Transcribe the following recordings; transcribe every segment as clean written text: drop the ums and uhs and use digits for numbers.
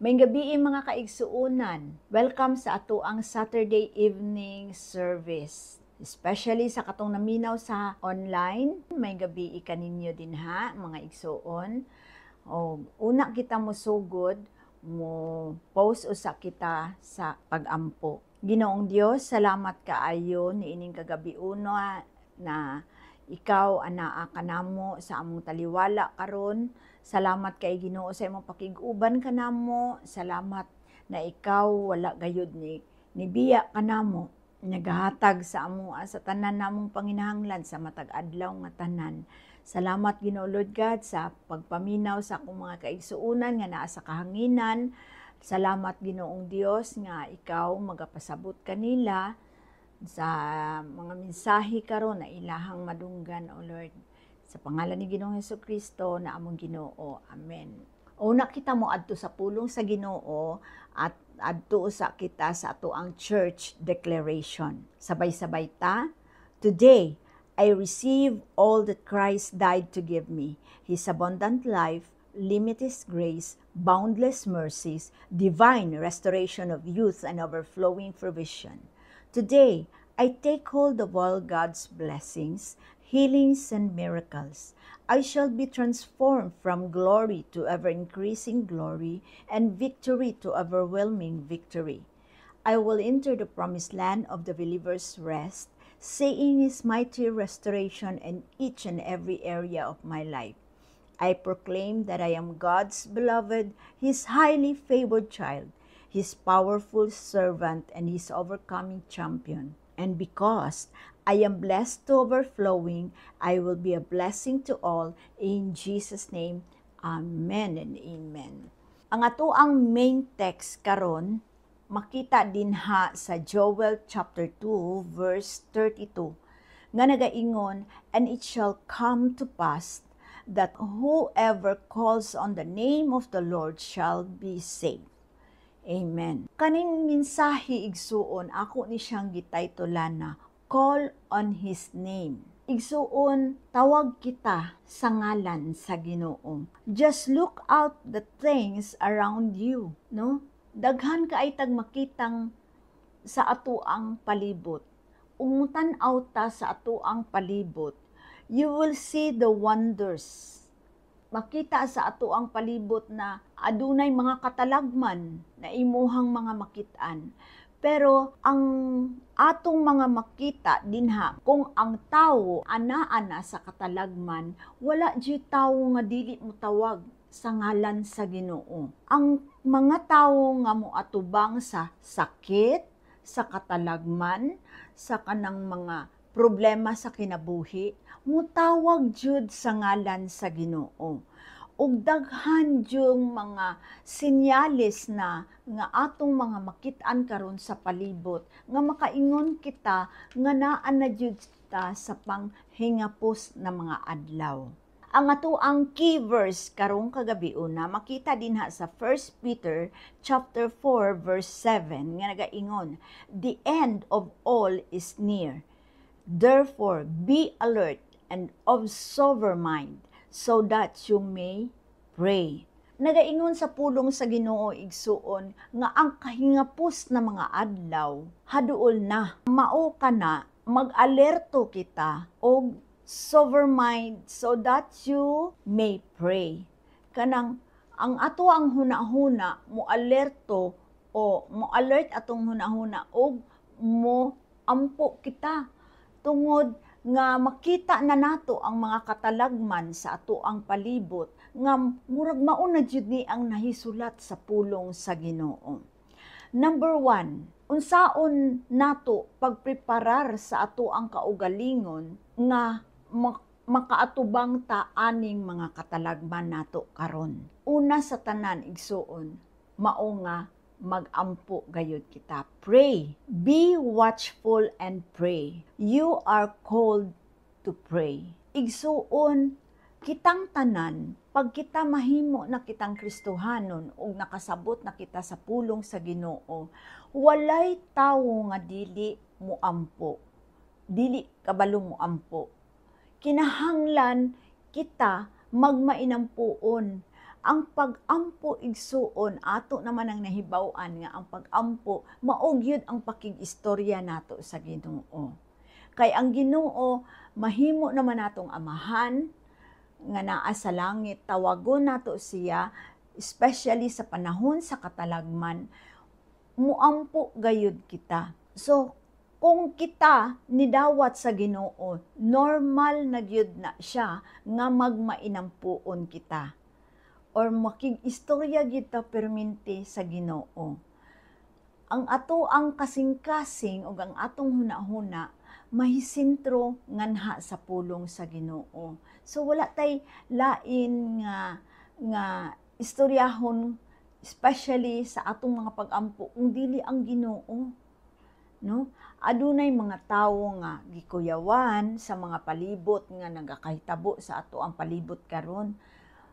May gabi mga kaigsuunan. Welcome sa ato ang Saturday evening service. Especially sa katong naminaw sa online, may gabi kaninyo din ha, mga igsuon. O una kita mo sugod, mo post usa kita sa pagampo. Ginoong Dios, salamat kaayo niining kagabi una na ikaw anaa kanamo sa among taliwala karon. Salamat kay Ginoo sa imong pakig-uban kanamo. Salamat na ikaw wala gayud ni biya kanamo nagahatag sa amo sa tanan namong panginahanglan sa matag adlaw nga tanan. Salamat Ginoo Lord God sa pagpaminaw sa akong mga kaigsuunan nga naa sa kahanginan. Salamat Ginoong Dios nga ikaw magapasabot kanila sa mga mensahe karon na ilahang madunggan o Lord. Sa pangalan ni Ginoong Hesukristo na among Ginoo. Amen. Una kita mo adto sa pulong sa Ginoo at adto sa kita sa ato ang church declaration. Sabay-sabay ta. Today, I receive all that Christ died to give me. His abundant life, limitless grace, boundless mercies, divine restoration of youth and overflowing provision. Today, I take hold of all God's blessings, healings, and miracles. I shall be transformed from glory to ever-increasing glory and victory to overwhelming victory. I will enter the promised land of the believer's rest, seeing His mighty restoration in each and every area of my life. I proclaim that I am God's beloved, His highly favored child, His powerful servant, and His overcoming champion. And because I am blessed to overflowing, I will be a blessing to all. In Jesus' name, Amen and Amen. Ang ato ang main text karon makita din ha sa Joel chapter 2 verse 32 nga nagaingon, and it shall come to pass that whoever calls on the name of the Lord shall be saved. Amen. Kaning mensahe igsuon ako ni siyang gitaytolan na call on His name. Igsuon, tawag kita sa ngalan sa Ginoo. Just look out the things around you, no? Daghan ka ay tag makitang sa atuang palibot. Umutan-aw ta sa atuang palibot. You will see the wonders. Makita sa ato ang palibot na adunay mga katalagman na imuhang mga makitaan. Pero ang atong mga makita dinha kung ang tawo ana-ana sa katalagman, wala jud tawo nga dili motawag sa ngalan sa Ginoo. Ang mga tawo nga moatubang sa sakit, sa katalagman, sa kanang mga problema sa kinabuhi, mutawag jud sa ngalan sa Ginoo. Ug daghan yung mga sinyalis na nga atong mga makit-an karon sa palibot nga makaingon kita nga naa na jud ta sa panghingapos na mga adlaw. Ang ato ang key verse karong kagabi una makita dinha sa 1 Peter chapter 4 verse 7 nga nagaingon, the end of all is near. Therefore, be alert and of sober mind, so that you may pray. Nagaingon sa pulong sa Ginoo igsuon nga ang kahingapos na mga adlaw haduol na. Mao kana mag-alerto kita og sober mind so that you may pray. Kanang ang ato ang hunahuna mo alerto o mo alert atong hunahuna og mo ampo kita tungod nga makita na nato ang mga katalagman sa ato ang palibot nga murag mao na jud ni ang nahisulat sa pulong sa Ginoo. Number 1, unsaon nato pagpreparar sa ato ang kaugalingon nga makaatubang ta aning mga katalagman nato karon. Una sa tanan igsuon, mao nga magampo gayud kita. Pray. Be watchful and pray. You are called to pray. Igsuon, kitang tanan, pag kita mahimo na kitang Kristohanon ug nakasabot na kita sa pulong sa Ginoo, walay tawo nga dili moampo. Dili kabalo moampo. Kinahanglan kita magmainampuon Ang pag-ampo igsuon ato naman ang nahibaw-an nga ang pag-ampo mao gyud ang pakig-istorya nato sa Ginoo. Kay ang Ginoo mahimo naman natong amahan nga naa sa langit, tawagon nato siya especially sa panahon sa katalagman, muampo gayud kita. So kung kita nidawat sa Ginoo, normal na gyud na siya nga magmainampuon kita or makig-istorya gyud ta perminti sa Ginoo. Ang ato ang kasing-kasing ug ang atong hunahuna mahisentro nganha sa pulong sa Ginoo. So wala tay lain nga istoryahon especially sa atong mga pag-ampo kung dili ang Ginoo. No? Adunay mga tawo nga gikuyawan sa mga palibot nga nagakahitabo sa ato ang palibot karon.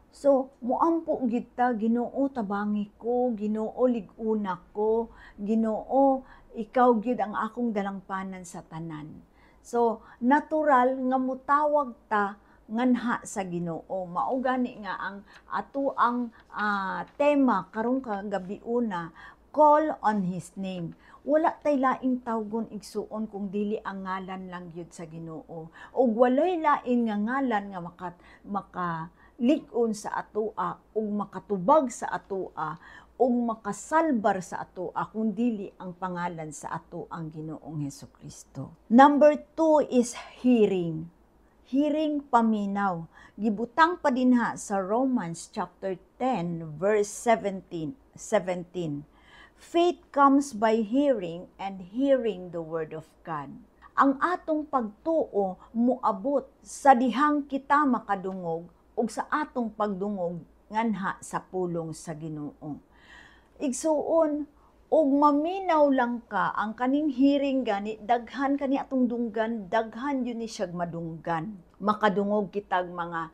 So, muampo gid ta, Ginoo tabangi ko, Ginoo lig-una ko, Ginoo ikaw gid ang akong dalangpanan sa tanan. So, natural nga mutawag ta nganha sa Ginoo. Mao gani nga ang ato ang tema karong kagabiuna, call on His name. Wala tay laing tawgon igsuon kung dili ang ngalan lang gyud sa Ginoo. Ug walay lain nga ngalan nga makalig-on sa atoa ug makatubag sa atoa ug makasalbar sa atoa kung dili ang pangalan sa ato ang Ginoong Hesukristo. Number 2 is hearing. Hearing paminaw. Gibutang pa dinha sa Romans chapter 10 verse 17. Faith comes by hearing and hearing the word of God. Ang atong pagtuo moabot sa dihang kita makadungog ug sa atong pagdungog nganha sa pulong sa Ginoo. Igsuon ug maminaw lang ka ang kaning hearing gani daghan kani atong dunggan, daghan yun ni siya madunggan. Makadungog kitag mga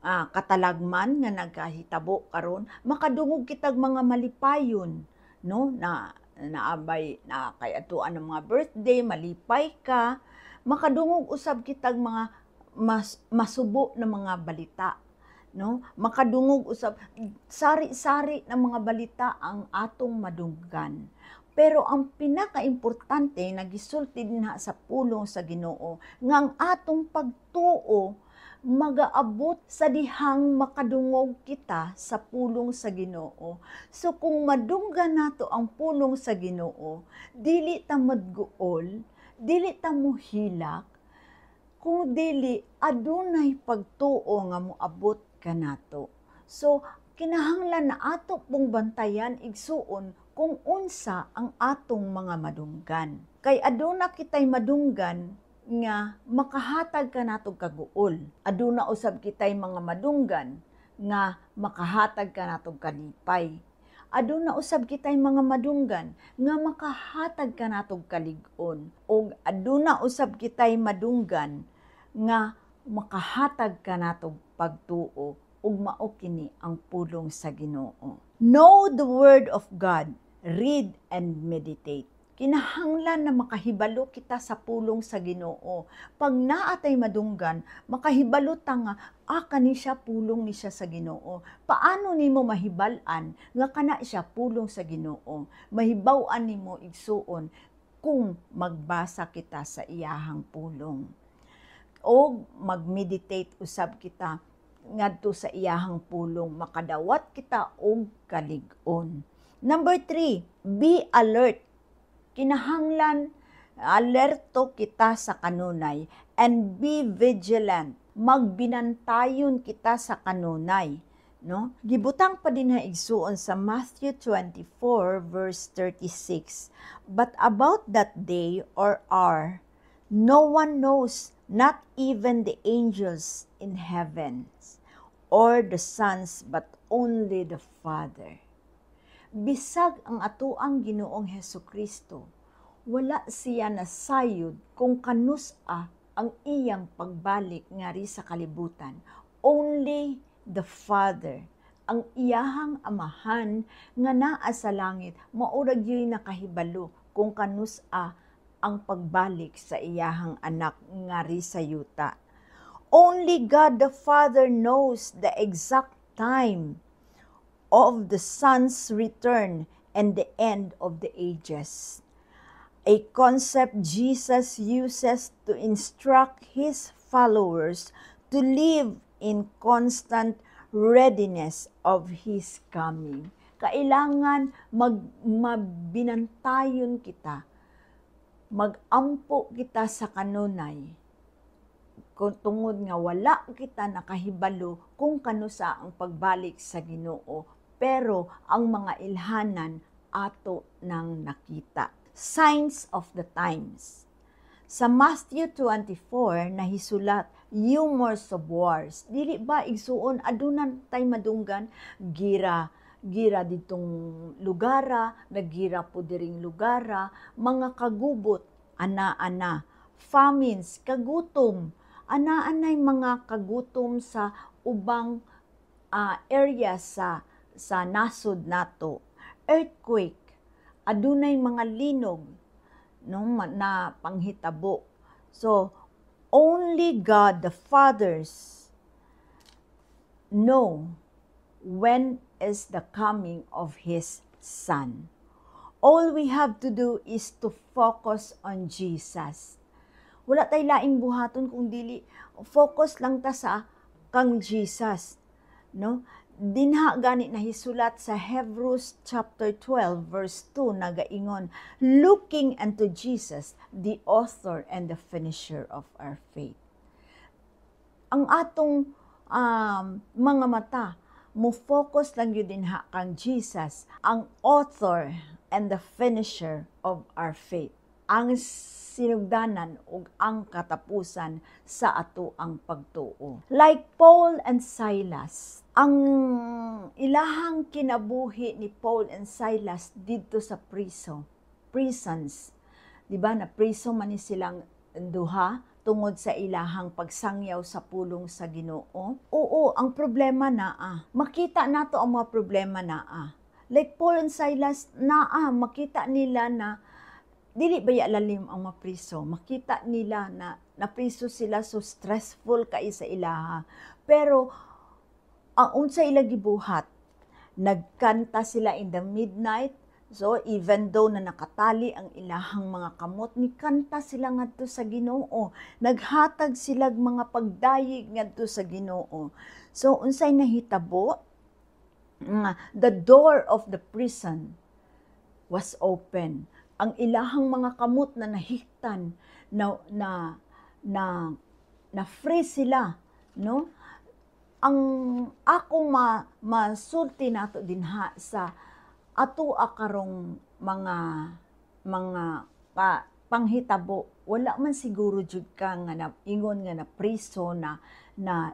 katalagman nga nagkahitabo karon, makadungog kitag mga malipayon, no, na naabay na kay atuan ng mga birthday, malipay ka, makadungog usab kitag mga masubo na mga balita, no, makadungog usab sari-sari na mga balita ang atong madunggan. Pero ang pinakaimportante na gisulti dinha sa pulong sa Ginoo nga ang atong pagtuo magaabot sa dihang makadungog kita sa pulong sa Ginoo. So kung madunggan nato ang pulong sa Ginoo, dili ta madguol, dili ta muhilak, kung dili adunay pagtuo nga moabot kanato. So kinahanglan na ato pong bantayan igsuon kung unsa ang atong mga madunggan. Kay aduna kitay madunggan nga makahatag ka natong kaguol. Aduna usab kitay mga madunggan nga makahatag ka natong kalipay. Aduna usab kitay mga madunggan nga makahatag ka natong kalig-on. O aduna usab kitay madunggan nga makahatag ka natong pagtuo ug mao kini ang pulong sa Ginoo. Know the word of God, read and meditate. Kinahanglan na makahibalo kita sa pulong sa Ginoo. Pag naatay madunggan, makahibalo ta nga, kani siya pulong ni siya sa Ginoo. Paano nimo mahibal-an nga kana siya pulong sa Ginoo? Mahibaw-an nimo igsuon kung magbasa kita sa iyahang pulong. O mag-meditate usab kita ngadto sa iyahang pulong, makadawat kita og kalig-on. Number 3, be alert. Kinahanglan alerto kita sa kanunay and be vigilant. Magbinantayon kita sa kanunay, no? Gibutang pa din igsuon sa Matthew 24 verse 36. But about that day or hour, no one knows, not even the angels in heaven or the sons, but only the Father. Bisag ang atoang Ginoong Hesukristo, wala siya nasayod kung kanusa ang iyang pagbalik ngari sa kalibutan. Only the Father, ang iyahang amahan nga naa sa langit, maurag yo'y nakahibalo kung kanusa ang pagbalik sa iyahang anak ngari sa yuta. Only God the Father knows the exact time of the Son's return and the end of the ages. A concept Jesus uses to instruct His followers to live in constant readiness of His coming. Kailangan mabinantayon kita, magampo kita sa kanunay, kung tungod nga wala kita nakahibalo kung kano sa ang pagbalik sa Ginoo, pero ang mga ilhanan ato nang nakita. Signs of the times. Sa Matthew 24 nahisulat, humors of wars. Dili ba igsuon adunan tay madunggan gira ditong lugara, nagira po diring lugara, mga kagubot, ana-ana, famines, kagutom, ana-anay mga kagutom sa ubang area sa nasod nato, earthquake, adunay mga linog no, na panghitabo. So, only God the Fathers know when is the coming of His Son. All we have to do is to focus on Jesus. Wala tay laing buhaton kung dili focus lang ta sa kang Jesus, no? Dinha gani nahisulat sa Hebrews chapter 12 verse 2 nagaingon, looking unto Jesus, the author and the finisher of our faith. Ang atong mga mata mo focus lang yun dinha kang Jesus, ang author and the finisher of our faith. Ang sinugdanan ug ang katapusan sa ato ang pagtuo. Like Paul and Silas, ang ilahang kinabuhi ni Paul and Silas dito sa prisons. Di ba na priso man ni silang duha tungod sa ilahang pagsangyaw sa pulong sa Ginoo? Oo, ang problema naa. Makita nato ang mga problema naa. Like Paul and Silas naa, makita nila na dili baya lalim ang mapriso. Makita nila na napriso sila, so stressful kay sa ilaha. Pero ang unsa ila gibuhat, nagkanta sila in the midnight. So even though na nakatali ang ilahang mga kamot, ni kanta sila ngadto sa Ginoo. Naghatag sila mga pagdayig ngadto sa Ginoo. So unsay nahitabo? The door of the prison was open. Ang ilahang mga kamot na nahiktan, na free sila, no? Ang akong masulti nato dinha sa ato karong mga panghitabo, wala man siguro jud ka nga ingon nga na priso na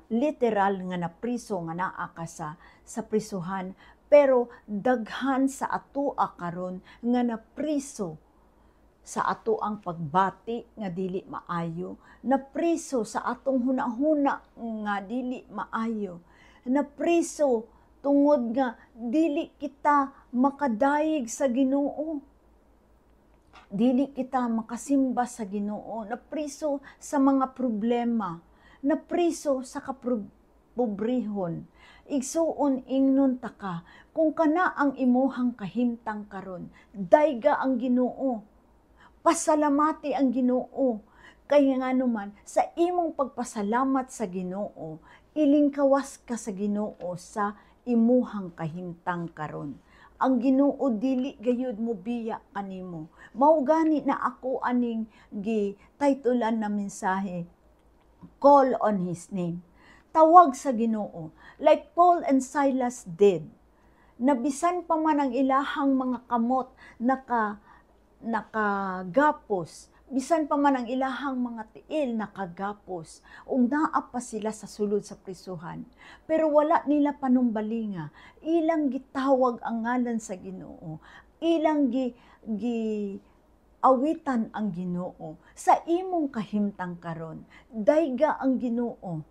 literal nga na priso nga naa ka sa prisuhan, pero daghan sa ato karon nga na priso sa ato ang pagbati nga dili maayo, na priso sa atong hunahuna nga dili maayo, na priso tungod nga dili kita makadayeg sa Ginoo, dili kita makasimba sa Ginoo, na priso sa mga problema, na priso sa kapobrehon. Igsuon ingnon ta ka, kung kana ang imuhang kahimtang karon, dayga ang Ginoo, pasalamati ang Ginoo, kaya nga naman sa imong pagpasalamat sa Ginoo, ilingkawas ka sa Ginoo sa imuhang kahimtang karon. Ang Ginoo dili gayud mo biya kanimo. Mao gani na ako aning gi-titulan na mensahe, Call on His Name. Tawag sa Ginoo, like Paul and Silas did. Nabisan pa man ang ilahang mga kamot nakagapos, bisan pa man ang ilahang mga tiil nakagapos, ug naa pa sila sa sulod sa prisuhan. Pero wala nila panumbalinga, ilang gitawag ang ngalan sa Ginoo, ilang awitan ang Ginoo. Sa imong kahimtang karon, dayga ang Ginoo.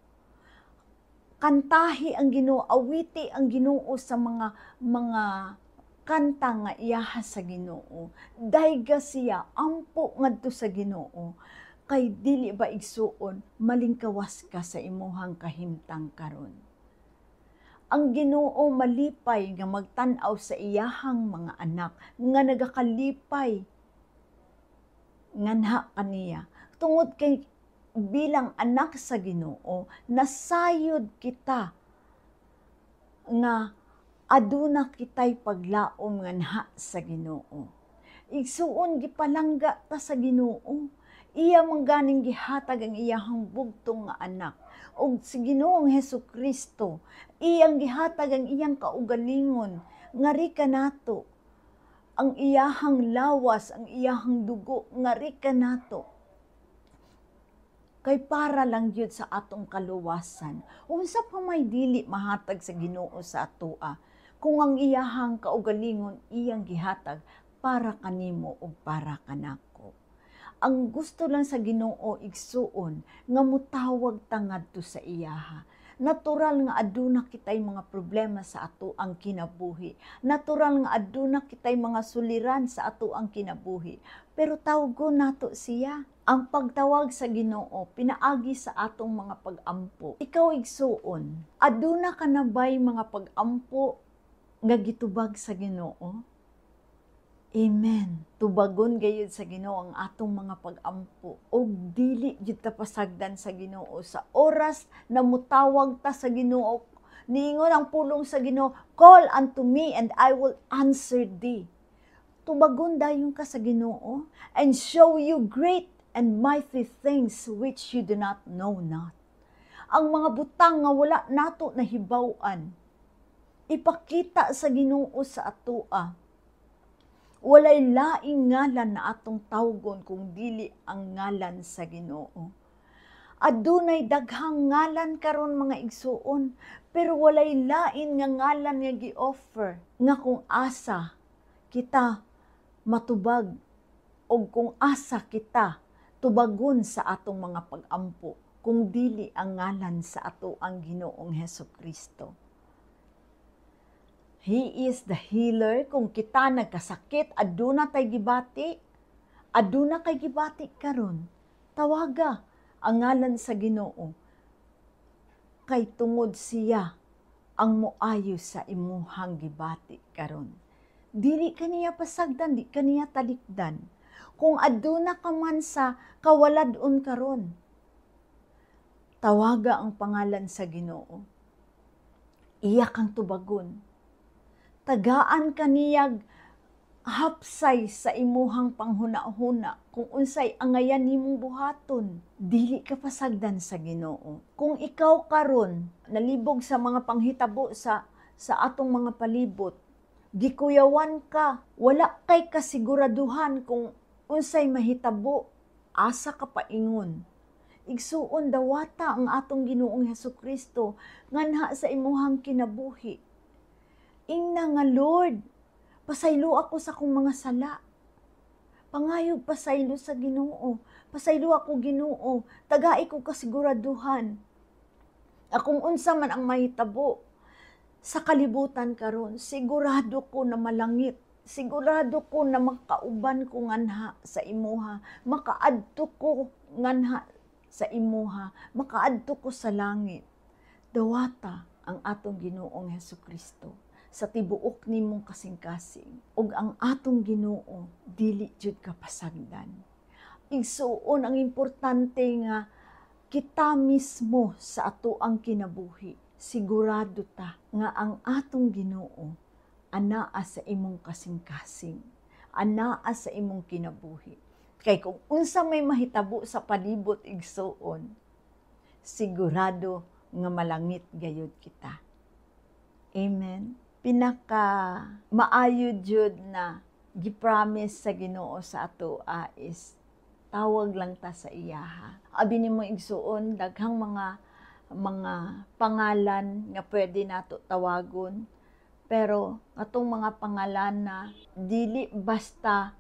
Kantahi ang Ginoo, awiti ang Ginoo sa mga kanta nga iyaha sa Ginoo. Dayga siya ampo ngadto sa Ginoo. Kay dili ba igsuon malingkawas ka sa imuhang kahimtang karon. Ang Ginoo malipay nga magtan-aw sa iyahang mga anak nga nagakalipay nganha kaniya. Tungod kay bilang anak sa Ginoo, nasayod kita nga aduna kitay paglaom nganha sa Ginoo. Igsuon gipalangga ta sa Ginoo. Iya mangganing gihatag ang iyahang bugtong nga anak. Og si Ginoong Hesukristo, iyang gihatag ang iyang kaugalingon, ngari kanato. Ang iyahang lawas, ang iyahang dugo, ngari kanato. Kay para lang yun sa atong kaluwasan. Unsa pa may dili mahatag sa Ginoo sa atoa, kung ang iyahang kaugalingon iyang gihatag para kanimo o para kanako. Ang gusto lang sa Ginoo igsuon nga mutawag ta ngadto sa iyaha. Natural nga aduna kitay mga problema sa ato ang kinabuhi. Natural nga aduna kitay mga suliran sa ato ang kinabuhi. Pero tawgon nato siya. Ang pagtawag sa Ginoo pinaagi sa atong mga pag-ampo. Ikaw igsuon, aduna ka na ba'y mga pag-ampo nga gitubag sa Ginoo? Amen. Tubagon gayud sa Ginoo ang atong mga pag-ampo. Og dili jud ta pasagdan sa Ginoo sa oras na mutawag ta sa Ginoo. Niingon ang pulong sa Ginoo, call unto me and I will answer thee. Tubagon dayon ka sa Ginoo and show you great and mighty things which you do not know not. Ang mga butang nga wala nato nahibaw-an, ipakita sa Ginoo sa atoa. Walay laing ngalan na atong tawgon kung dili ang ngalan sa Ginoo. Adunay daghang ngalan karon mga igsuon, pero walay lain nga ngalan nga gi-offer nga kung asa kita matubag o kung asa kita tubagon sa atong mga pag-ampo kung dili ang ngalan sa ato ang Ginoong Hesukristo. He is the healer. Kung kita nagkasakit, aduna tay gibati. Aduna kay gibati karon. Tawaga ang ngalan sa Ginoo. Kay tungod siya ang moayo sa imuhang gibati karon. Dili kaniya pasagdan, di kaniya talikdan. Kung aduna ka man sa kawaladon karon, tawaga ang pangalan sa Ginoo. Iya kang tubagon. Tagaan kaniyag hapsay sa imuhang panghuna-huna kung unsay angayan nimong buhaton. Dili ka pasagdan sa Ginoo. Kung ikaw karon nalibog sa mga panghitabo sa atong mga palibot, gikuyawan ka, wala kay kasiguraduhan kung unsay mahitabo, asa ka paingon. Igsuon dawata ang atong Ginoong Hesukristo nganha sa imuhang kinabuhi. Ingna nga Lord, pasaylo ako sa akong mga sala. Pangayog pasaylo sa Ginoo. Pasaylo ako Ginoo. Tagai ko kasiguraduhan. Akong unsa man ang mahitabo sa kalibutan karon, sigurado ko na malangit. Sigurado ko na makauban ko nganha sa imuha. Makaadto ko nganha sa imuha. Makaadto ko sa langit. Dawata ang atong Ginoong Hesukristo sa tibuok nimong kasing-kasing. Ug ang atong Ginoo dili jud ka pasagdan. Igsuon ang importante nga kita mismo sa ato ang kinabuhi. Sigurado ta nga ang atong Ginoo anaa sa imong kasing-kasing. Anaa sa imong kinabuhi. Kay kung unsa may mahitabo sa palibot igsuon, sigurado nga malangit gayud kita. Amen. Pinaka maayo jud na gipromise sa Ginoo sa ato is tawag lang ta sa iyaha. Abi nimo igsuon daghang mga pangalan nga pwede nato tawagon, pero atong mga pangalan na dili basta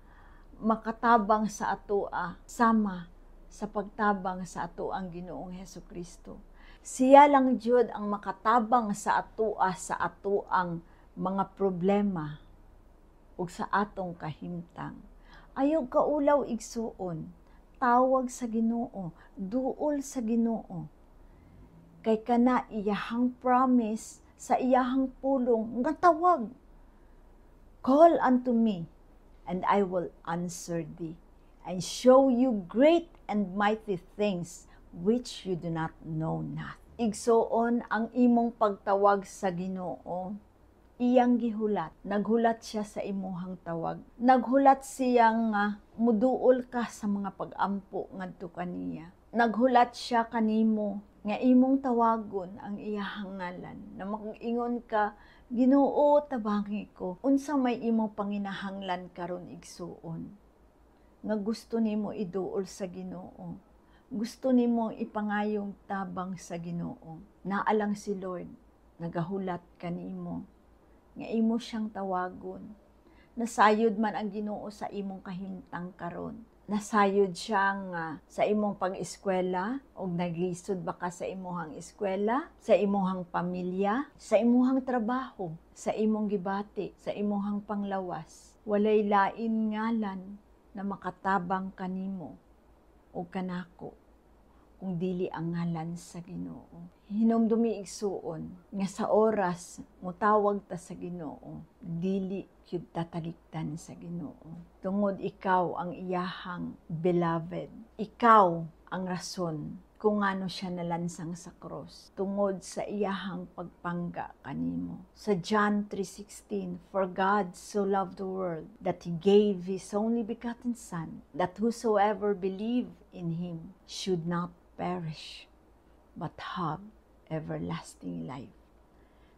makatabang sa ato sama sa pagtabang sa ato ang Ginoong Hesukristo. Siya lang jud ang makatabang sa ato ang mga problema ug sa atong kahimtang. Ayaw kaulaw igsuon, tawag sa Ginoo, duol sa Ginoo. Kay kana iyahang promise sa iyahang pulong nga tawag. Call unto me, and I will answer thee, and show you great and mighty things which you do not know not. Igsoon ang imong pagtawag sa Ginoo. Iyang gihulat. Naghulat siya sa imuhang tawag. Naghulat siya nga muduol ka sa mga pag-ampo ngadto kaniya. Naghulat siya kanimo nga imong tawagon ang iyahang ngalan. Na mag-ingon ka, Ginoo, tabangi ko. Unsa may imong panginahanglan karon igsuon. Nga gusto nimo iduol sa Ginoo. Gusto nimo ipangayong tabang sa Ginoo. Naalang si Lord, nagahulat kanimo. Nga imo siyang tawagon. Nasayod man ang Ginoo sa imong kahimtang karon. Nasayod siya nga sa imong pag-eskwela o naglisod ba ka sa imong eskwela, sa imong pamilya, sa imong trabaho, sa imong gibati, sa imong panglawas. Walay lain ngalan na makatabang kanimo o kanako kung dili ang ngalan sa Ginoo. Hinumdumi igsuon nga sa oras mutawag ta sa Ginoo, dili gyud tatalikdan sa Ginoo. Tungod ikaw ang iyahang beloved. Ikaw ang rason kung ano siya nalansang sa cross. Tungod sa iyahang pagpangga kanimo. Sa John 3:16, For God so loved the world that He gave His only begotten Son, that whosoever believe in Him should not perish, but have everlasting life.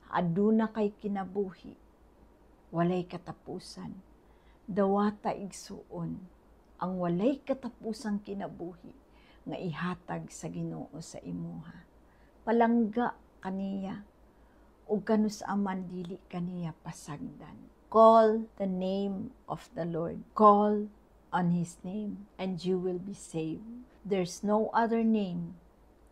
Aduna kay kinabuhi, walay katapusan. Dawata igsuon, ang walay katapusang kinabuhi, nga ihatag sa Ginoo sa imuha. Palangga kaniya, ug kanus aman dili kaniya pasagdan. Call the name of the Lord. Call on His name, and you will be saved. There's no other name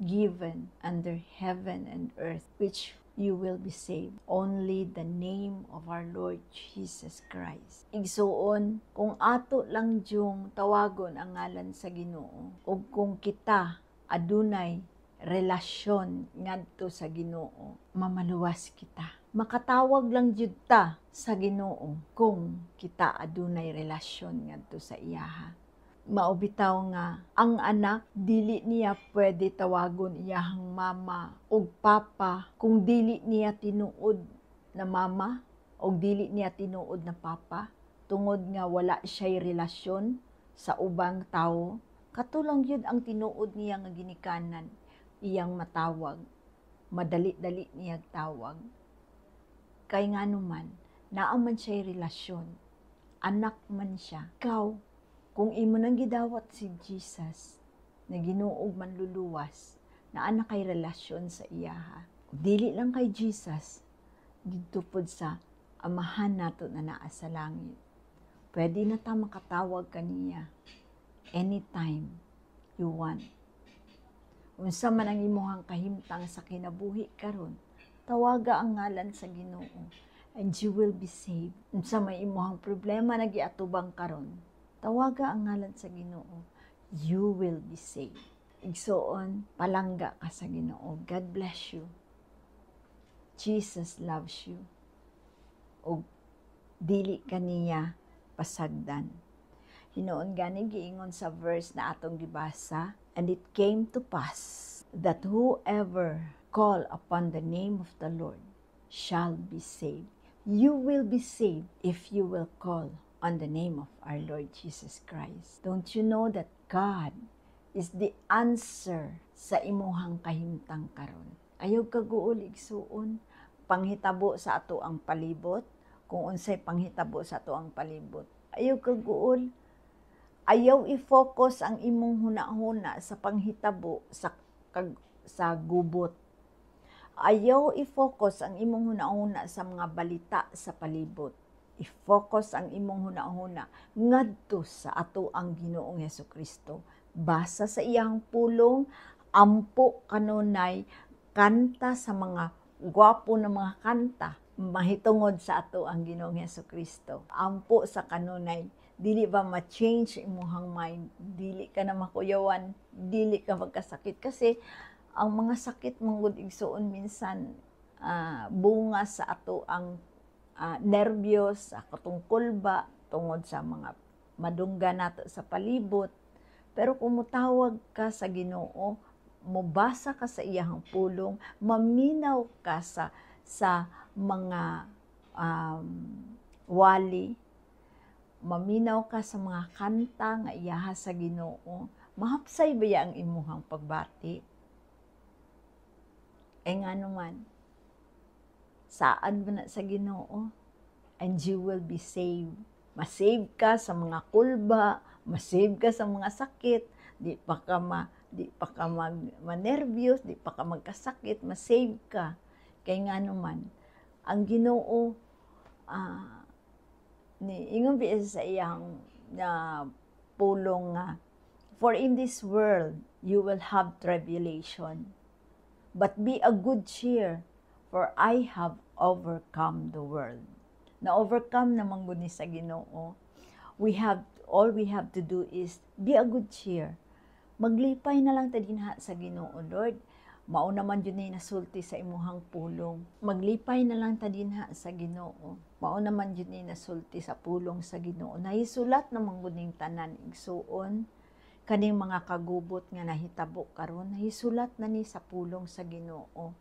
given under heaven and earth which you will be saved. Only the name of our Lord Jesus Christ. Igsuon, kung ato lang diyong tawagon ang ngalan sa Ginoo, o kung kita adunay relasyon ngadto sa Ginoo, mamaluwas kita. Makatawag lang jud ta sa Ginoo kung kita adunay relasyon ngadto sa iyaha. Maubitaw nga ang anak dili niya pwede tawagon iyahang mama ug papa kung dili niya tinuod na mama o dili niya tinuod na papa, tungod nga wala siya'y relasyon sa ubang tao. Katulang yun ang tinuod niya nga ginikanan iyang matawag. Madali-dali niya tawag. Kay nga naman, naaman siya'y relasyon. Anak man siya. Ikaw, kung imo nang gidawat si Jesus, na Ginuog manluluwas, na anak kay relasyon sa iyaha. Dili lang kay Jesus, dito pod sa Amahan nato na naa sa langit. Pwede na ta makatawag kaniya anytime you want. Unsa man ang imuhang kahimtang sa kinabuhi karon, tawaga ang ngalan sa Ginoo, and you will be saved. Unsa may imuhang problema na giatubang karon, tawaga ang ngalan sa Ginoo, you will be saved. Igsoon, palangga ka sa Ginoo. God bless you. Jesus loves you. O dili kaniya pasagdan. Hinoon gani giingon sa verse na atong gibasa, and it came to pass that whoever call upon the name of the Lord shall be saved. You will be saved if you will call on the name of our Lord Jesus Christ. Don't you know that God is the answer sa imuhang kahimtang karon? Ayaw kaguol igsuon, panghitabo sa ato ang palibot, kung unsay panghitabo sa ato ang palibot. Ayaw kaguol, ayaw i-focus ang imong hunahuna sa panghitabo sa gubot. Ayaw i-focus ang imong hunahuna sa mga balita sa palibot. I-focus ang imong hunahuna ngadto sa ato ang Ginoong Hesukristo. Basa sa iyang pulong, ampo kanunay kanta sa mga gwapo na mga kanta mahitungod sa ato ang Ginoong Hesukristo. Ampo sa kanunay, dili ba ma-change imong mind, dili ka na makuyawan, dili ka magkasakit kasi ang mga sakit mong igsuon minsan bunga sa ato ang nerbiyos, sa katong kulba, tungod sa mga madungga nato sa palibot. Pero kung mutawag ka sa Ginoo, mubasa ka sa iyang pulong, maminaw ka sa mga wali, maminaw ka sa mga kanta nga iyaha sa Ginoo, mahapsay ba ang imuhang pagbati? Nga naman, saan ba na sa Ginoo? And you will be saved. Masave ka sa mga kulba, masave ka sa mga sakit, di pa ka manervyos, di pa ka magkasakit, masave ka. Kaya nga naman, ang Ginoo, ingon sa iyang pulong nga, for in this world, you will have tribulation. But be a good cheer, for I have overcome the world. Na-overcome naman guni sa Ginoo. All we have to do is be a good cheer. Maglipay na lang ta dinha sa Ginoo, Lord. Mao naman yun na nasulti sa imuhang pulong. Maglipay na lang ta dinha sa Ginoo. Mao naman yun na nasulti sa pulong sa Ginoo. Nahisulat naman guning tanan igsuon. Kaning mga kagubot nga nahitabo karon, nahisulat na ni sa pulong sa Ginoo.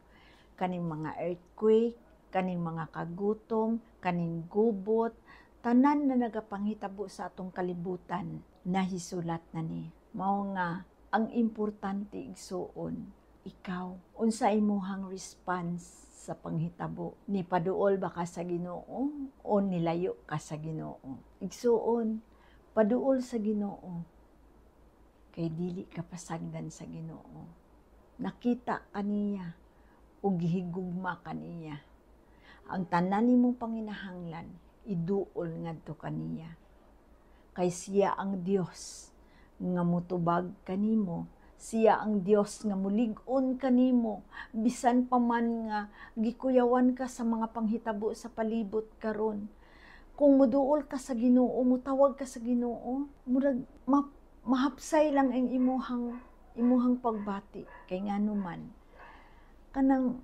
Kaning mga earthquake, kaning mga kagutom, kaning gubot, tanan na nagapanghitabo sa atong kalibutan, nahisulat na ni. Mao nga, ang importante igsuon, ikaw, unsa imuhang response sa panghitabo? Ni paduol ba ka sa Ginoo o nilayo ka sa Ginoo? Igsuon, paduol sa Ginoo. Kay dili ka pasagdan sa Ginoo. Nakita kaniya o gihigugma kaniya. Ang tanan nimong panginahanglan, iduol ngadto kaniya. Kay siya ang Dios nga mutubag kanimo, siya ang Dios nga mulig-on kanimo, bisan pa man nga gikuyawan ka sa mga panghitabo sa palibot karon. Kung muduol ka sa Ginoo, mutawag ka sa Ginoo, murag mahapsay lang ang imuhang pagbati. Kay nganuman, kanang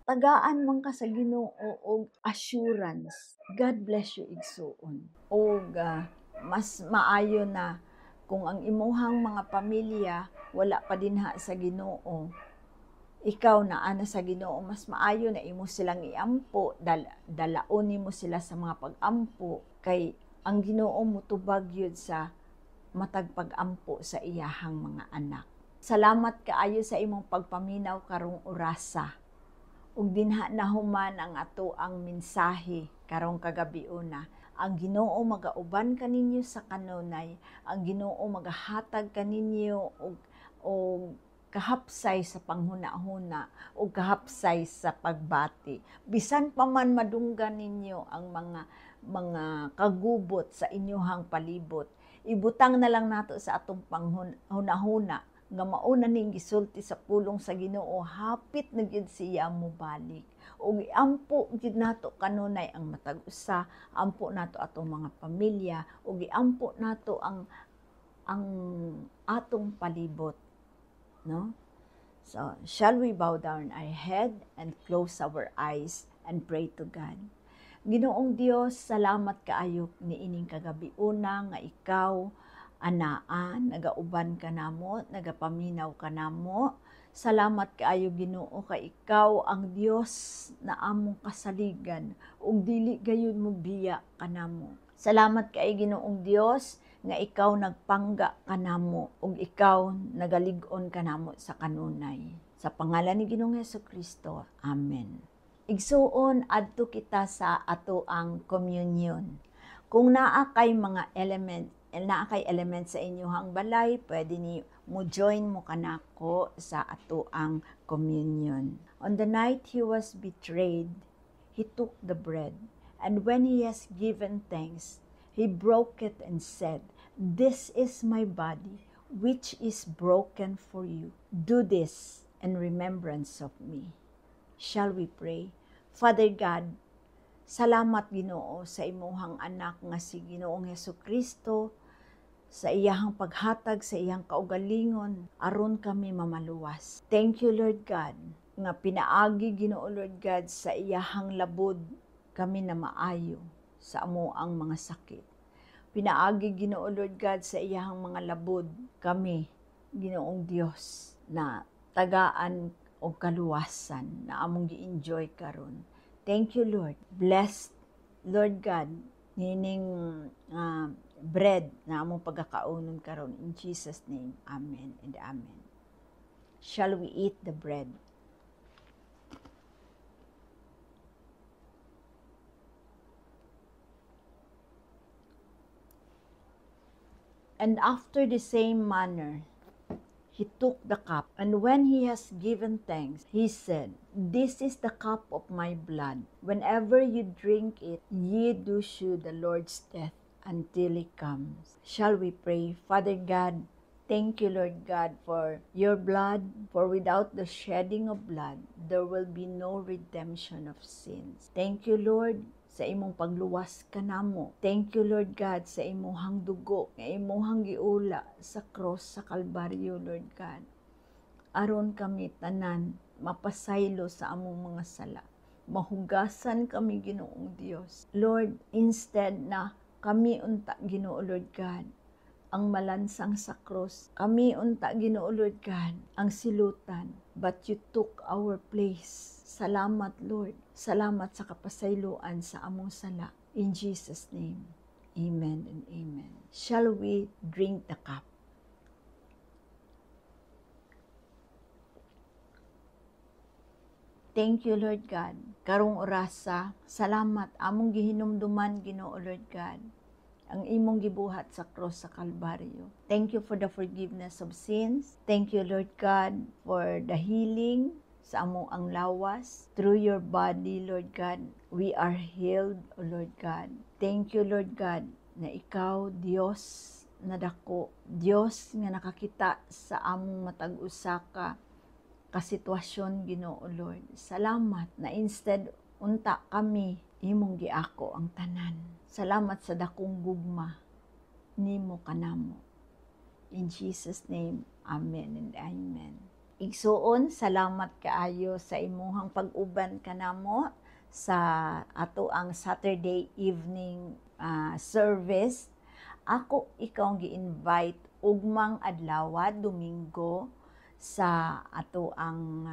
tagaan man ka sa Ginoo og assurance. God bless you igsuon. Og mas maayo na kung ang imuhang mga pamilya wala pa dinha sa Ginoo, ikaw na ana sa Ginoo, mas maayo na imo silang iampo, dalaon nimo sila sa mga pag-ampo, kay ang Ginoo mutubag yun sa matag pag-ampo sa iyahang mga anak. Salamat kaayo sa imong pagpaminaw karong orasa. Ug dinha nahuman ang ato ang mensahe karong kagabiuna. Ang Ginoo magauban kaninyo sa kanunay, ang Ginoo magahatag kaninyo og kahapsay sa panghuna-huna o kahapsay sa pagbati. Bisan pa man madunggan ninyo ang mga kagubot sa inyohang palibot, ibutang na lang nato sa atong panghuna-huna nga mauna ning gisulti sa pulong sa Ginoo, hapit na gyud siya mobalik. Ug iampo gyud nato kanunay ang matag usa, ampo nato atong mga pamilya, ug iampo nato ang atong palibot, no? So, shall we bow down our head and close our eyes and pray to God? Ginoong Dios, salamat kaayo niining kagabiuna nga ikaw anaa, nagauban ka namo, nagapaminaw ka namo. Salamat kaayo Ginoo kay ikaw ang Dios na among kasaligan ug dili gayud mo biya kanamo. Salamat kaayo Ginoong Dios nga ikaw nagpangga kanamo ug ikaw nagalig-on kanamo sa kanunay. Sa pangalan ni Ginoong Hesukristo. Amen. Igsuon adto kita sa ato ang communion. Kung naa kay mga element sa inyohang balay, pwede ni mo join mo kanako sa ato ang communion. On the night he was betrayed, he took the bread, and when he has given thanks, he broke it and said, "This is my body, which is broken for you. Do this in remembrance of me." Shall we pray? Father God, salamat Ginoo sa imuhang anak nga si Ginoong Hesukristo, sa iyahang paghatag sa iyang kaugalingon aron kami mamaluwas. Thank you Lord God nga pinaagi Ginoo Lord God sa iyahang labod kami na maayo sa amo ang mga sakit. Pinaagi Ginoo Lord God sa iyahang mga labod kami, Ginoong Dios, na tagaan o kaluwasan na among gi-enjoy karon. Thank you Lord. Bless Lord God nining bread na among pagkakaunon karon, in Jesus name. Amen and amen. Shall we eat the bread? And after the same manner, he took the cup, and when he has given thanks, he said, "This is the cup of my blood. Whenever you drink it, ye do shew the Lord's death until he comes." Shall we pray? Father God, thank you, Lord God, for your blood, for without the shedding of blood, there will be no redemption of sins. Thank you, Lord, sa imong pagluwas kanamo. Thank you, Lord God, sa imong dugo, nga imong giula sa cross sa Kalbaryo, Lord God. Aron kami tanan mapasaylo sa among mga sala. Mahugasan kami, Ginoong Dios. Lord, instead na kami unta, Ginoo Lord God, ang malansang sa cross, kami unta, Ginoo Lord God, ang silutan, but you took our place. Salamat, Lord. Salamat sa kapasayloan sa among sala. In Jesus' name, amen and amen. Shall we drink the cup? Thank you, Lord God. Karong orasa, salamat among gihinumduman, Ginoo Lord God, ang imong gibuhat sa cross sa Kalbaryo. Thank you for the forgiveness of sins. Thank you, Lord God, for the healing sa among ang lawas. Through your body, Lord God, we are healed, O Lord God. Thank you, Lord God, na ikaw, Diyos na dako, Diyos nga nakakita sa among matag usa ka kasitwasyon, Ginoo Lord. Salamat na instead unta kami imong giako ang tanan. Salamat sa dakong gugma nimo kanamo. In Jesus name, amen and amen. Igsuon, salamat kaayo sa imuhang pag-uban kanamo sa ato ang Saturday evening service. Ako ikaw gi-invite ugmang adlaw, Domingo, sa ato ang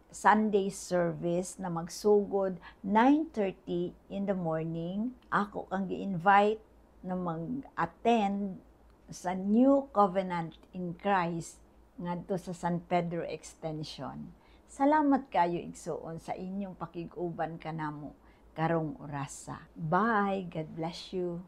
Sunday service na magsugod 9:30 in the morning. Ako kang gi-invite na mag-attend sa New Covenant in Christ ngadto sa San Pedro Extension. Salamat kayo igsuon sa inyong pakig-uban kanamo karong orasa. Bye. God bless you.